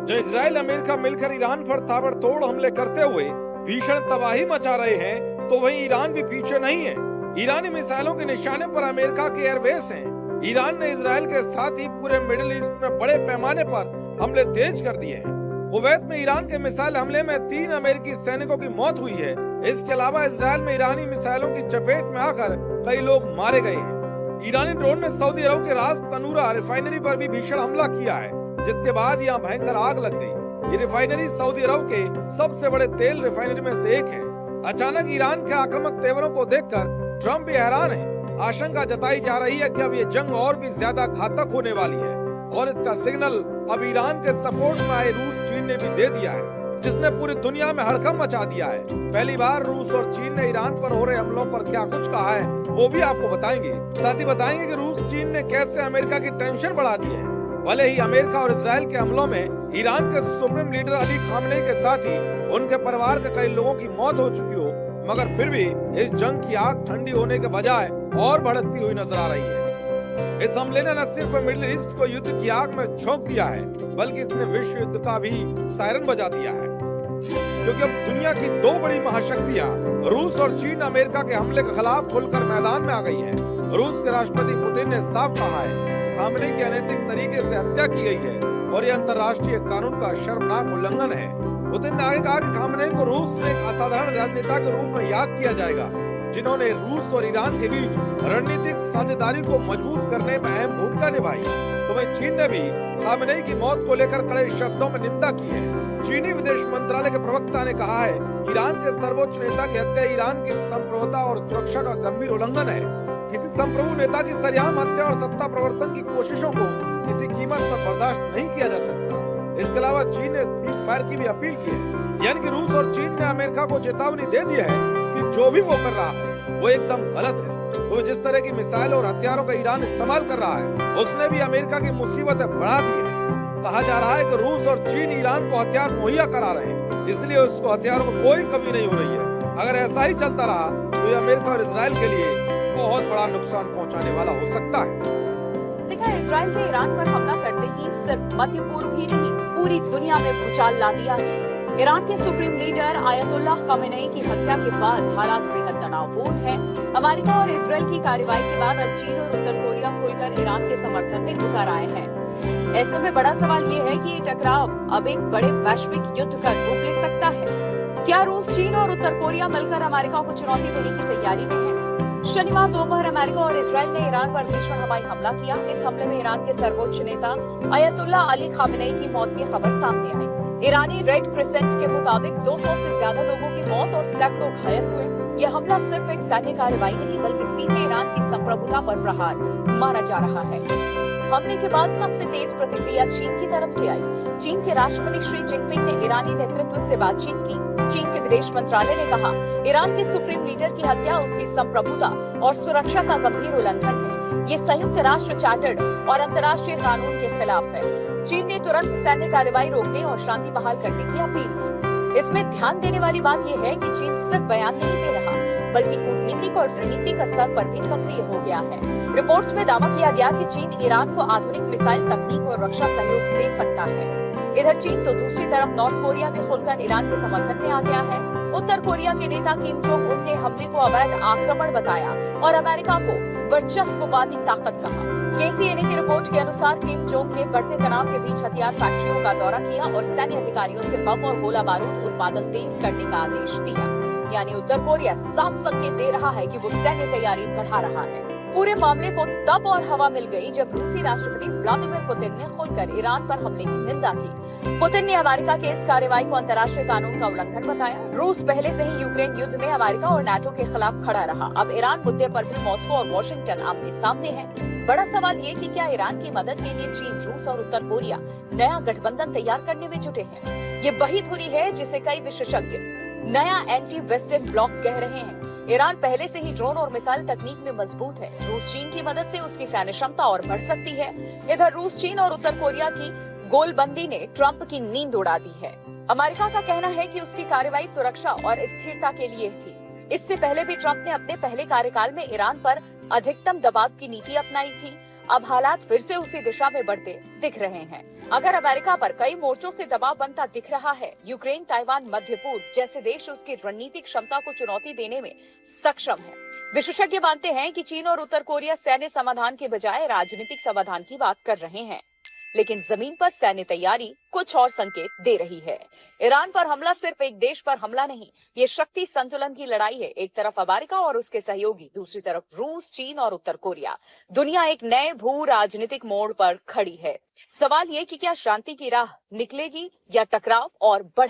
जो Israel America मिलकर Iran पर ताबड़तोड़ हमले करते हुए भीषण तबाही मचा रहे हैं, तो वहीं ईरान भी पीछे नहीं है। ईरानी मिसाइलों के निशाने पर अमेरिका के एयरबेस हैं। ईरान ने इजराइल के साथ ही पूरे मिडिल ईस्ट में बड़े पैमाने पर हमले तेज कर दिए हैं। कुवैत में ईरान के मिसाइल हमले में 3 अमेरिकी सैनिकों की मौत हुई है। इसके अलावा इजराइल में ईरानी मिसाइलों की चपेट में आकर कई लोग मारे गए हैं। ईरानी ड्रोन ने सऊदी अरब के रास तनूरा रिफाइनरी पर भी भीषण हमला किया है, जिसके बाद यहाँ भयंकर आग लग गई। ये रिफाइनरी सऊदी अरब के सबसे बड़े तेल रिफाइनरी में से एक है। अचानक ईरान के आक्रामक तेवरों को देखकर ट्रंप भी हैरान है। आशंका जताई जा रही है कि अब ये जंग और भी ज्यादा घातक होने वाली है और इसका सिग्नल अब ईरान के सपोर्ट में आए रूस चीन ने भी दे दिया है, जिसने पूरी दुनिया में हड़कंप मचा दिया है। पहली बार रूस और चीन ने ईरान पर हो रहे हमलों पर क्या कुछ कहा है वो भी आपको बताएंगे। साथ ही बताएंगे कि रूस चीन ने कैसे अमेरिका की टेंशन बढ़ा दी है। भले ही अमेरिका और इजराइल के हमलों में ईरान के सुप्रीम लीडर अली खामनेई के साथ ही उनके परिवार के कई लोगों की मौत हो चुकी हो, मगर फिर भी इस जंग की आग ठंडी होने के बजाय और भड़कती हुई नजर आ रही है। इस हमले ने न सिर्फ मिडिल ईस्ट को युद्ध की आग में झोंक दिया है, बल्कि इसने विश्व युद्ध का भी सायरन बजा दिया है। क्योंकि अब दुनिया की 2 बड़ी महाशक्तियां रूस और चीन अमेरिका के हमले के खिलाफ खुलकर मैदान में आ गई हैं। रूस के राष्ट्रपति पुतिन ने साफ कहा है खामनेई की अनैतिक तरीके से हत्या की गई है और यह अंतर्राष्ट्रीय कानून का शर्मनाक उल्लंघन है। पुतिन ने आगे कहा कि खामनेई को रूस में एक असाधारण राजनेता के रूप में याद किया जाएगा, जिन्होंने रूस और ईरान के बीच रणनीतिक साझेदारी को मजबूत करने में अहम भूमिका निभाई। तो वहीं चीन ने भी खामनेई की मौत को लेकर कड़े शब्दों में निंदा की है। चीनी विदेश मंत्रालय के प्रवक्ता ने कहा है ईरान के सर्वोच्च नेता की हत्या ईरान की संप्रभुता और सुरक्षा का गंभीर उल्लंघन है। किसी संप्रभु नेता की सरेआम हत्या और सत्ता प्रवर्तन की कोशिशों को किसी कीमत पर बर्दाश्त नहीं किया जा सकता। इसके अलावा चीन ने सीज फायर की भी अपील की है, यानी कि रूस और चीन ने अमेरिका को चेतावनी दे दी है कि जो भी वो कर रहा है वो एकदम गलत है। वो जिस तरह की मिसाइल और हथियारों का ईरान इस्तेमाल कर रहा है, उसने भी अमेरिका की मुसीबतें बढ़ा दी है। कहा जा रहा है कि रूस और चीन ईरान को हथियार मुहैया करा रहे हैं, इसलिए उसको हथियारों को कोई कमी नहीं हो रही है। अगर ऐसा ही चलता रहा तो ये अमेरिका और इजराइल के लिए बहुत बड़ा नुकसान पहुंचाने वाला हो सकता है। देखा, इजराइल ने ईरान पर हमला करते ही सिर्फ मध्य पूर्व ही नहीं पूरी दुनिया में भूचाल ला दिया है। ईरान के सुप्रीम लीडर आयतुल्लाह खामेनेई की हत्या के बाद हालात बेहद तनावपूर्ण हैं। अमेरिका और इजराइल की कार्रवाई के बाद अब चीन और उत्तर कोरिया खुलकर ईरान के समर्थन में उतर आए हैं। ऐसे में बड़ा सवाल ये है कि ये टकराव अब एक बड़े वैश्विक युद्ध का रूप ले सकता है। क्या रूस, चीन और उत्तर कोरिया मिलकर अमेरिका को चुनौती देने की तैयारी में है? शनिवार दोपहर अमेरिका और इजराइल ने ईरान पर भीषण हवाई हमला किया। इस हमले में ईरान के सर्वोच्च नेता आयतुल्लाह अली खामेनेई की मौत की खबर सामने आई। ईरानी रेड क्रिसेंट के मुताबिक 200 से ज्यादा लोगों की मौत और सैकड़ों घायल हुए। यह हमला सिर्फ एक सैन्य कार्रवाई नहीं, बल्कि सीधे ईरान की संप्रभुता पर प्रहार माना जा रहा है। हमले के बाद सबसे तेज प्रतिक्रिया चीन की तरफ से आई। चीन के राष्ट्रपति शी जिनपिंग ने ईरानी नेतृत्व से बातचीत की। चीन के विदेश मंत्रालय ने कहा ईरान के सुप्रीम लीडर की हत्या उसकी संप्रभुता और सुरक्षा का गंभीर उल्लंघन है। ये संयुक्त राष्ट्र चार्टर्ड और अंतर्राष्ट्रीय कानून के खिलाफ है। चीन ने तुरंत सैन्य कार्रवाई रोकने और शांति बहाल करने की अपील की। इसमें ध्यान देने वाली बात यह है कि चीन सिर्फ बयान नहीं दे रहा, बल्कि कूटनीतिक और रणनीतिक स्तर पर भी सक्रिय हो गया है। रिपोर्ट्स में दावा किया गया कि चीन ईरान को आधुनिक मिसाइल तकनीक और रक्षा सहयोग दे सकता है। इधर चीन तो दूसरी तरफ नॉर्थ कोरिया भी खुलकर ईरान के समर्थन में आ गया है। उत्तर कोरिया के नेता किम जोंग उन ने हमले को अवैध आक्रमण बताया और अमेरिका को वर्चस्ववादी ताकत कहा। KCNA की रिपोर्ट के अनुसार किम जोंग ने बढ़ते तनाव के बीच हथियार फैक्ट्रियों का दौरा किया और सैन्य अधिकारियों से बम और गोला बारूद उत्पादन तेज करने का आदेश दिया। यानी उत्तर कोरिया साफ संकेत दे रहा है कि वो सैन्य तैयारी बढ़ा रहा है। पूरे मामले को तब और हवा मिल गई जब रूसी राष्ट्रपति व्लादिमीर पुतिन ने खुलकर ईरान पर हमले की निंदा की। पुतिन ने अमेरिका के इस कार्रवाई को अंतर्राष्ट्रीय कानून का उल्लंघन बताया। रूस पहले से ही यूक्रेन युद्ध में अमेरिका और नाटो के खिलाफ खड़ा रहा। अब ईरान मुद्दे पर भी मॉस्को और वॉशिंगटन आमने सामने हैं। बड़ा सवाल ये कि क्या ईरान की मदद के लिए चीन, रूस और उत्तर कोरिया नया गठबंधन तैयार करने में जुटे हैं। ये वही धुरी है जिसे कई विशेषज्ञ नया एंटी वेस्टर्न ब्लॉक कह रहे हैं। ईरान पहले से ही ड्रोन और मिसाइल तकनीक में मजबूत है। रूस चीन की मदद से उसकी सैन्य क्षमता और बढ़ सकती है। इधर रूस, चीन और उत्तर कोरिया की गोलबंदी ने ट्रंप की नींद उड़ा दी है। अमेरिका का कहना है कि उसकी कार्रवाई सुरक्षा और स्थिरता के लिए थी। इससे पहले भी ट्रंप ने अपने पहले कार्यकाल में ईरान पर अधिकतम दबाव की नीति अपनाई थी। अब हालात फिर से उसी दिशा में बढ़ते दिख रहे हैं। अगर अमेरिका पर कई मोर्चों से दबाव बनता दिख रहा है, यूक्रेन, ताइवान, मध्य पूर्व जैसे देश उसकी रणनीतिक क्षमता को चुनौती देने में सक्षम है। विशेषज्ञ मानते हैं कि चीन और उत्तर कोरिया सैन्य समाधान के बजाय राजनीतिक समाधान की बात कर रहे हैं, लेकिन जमीन पर सैन्य तैयारी कुछ और संकेत दे रही है। ईरान पर हमला सिर्फ एक देश पर हमला नहीं, ये शक्ति संतुलन की लड़ाई है। एक तरफ अमेरिका और उसके सहयोगी, दूसरी तरफ रूस, चीन और उत्तर कोरिया। दुनिया एक नए भू राजनीतिक मोड़ पर खड़ी है। सवाल ये कि क्या शांति की राह निकलेगी या टकराव और बढ़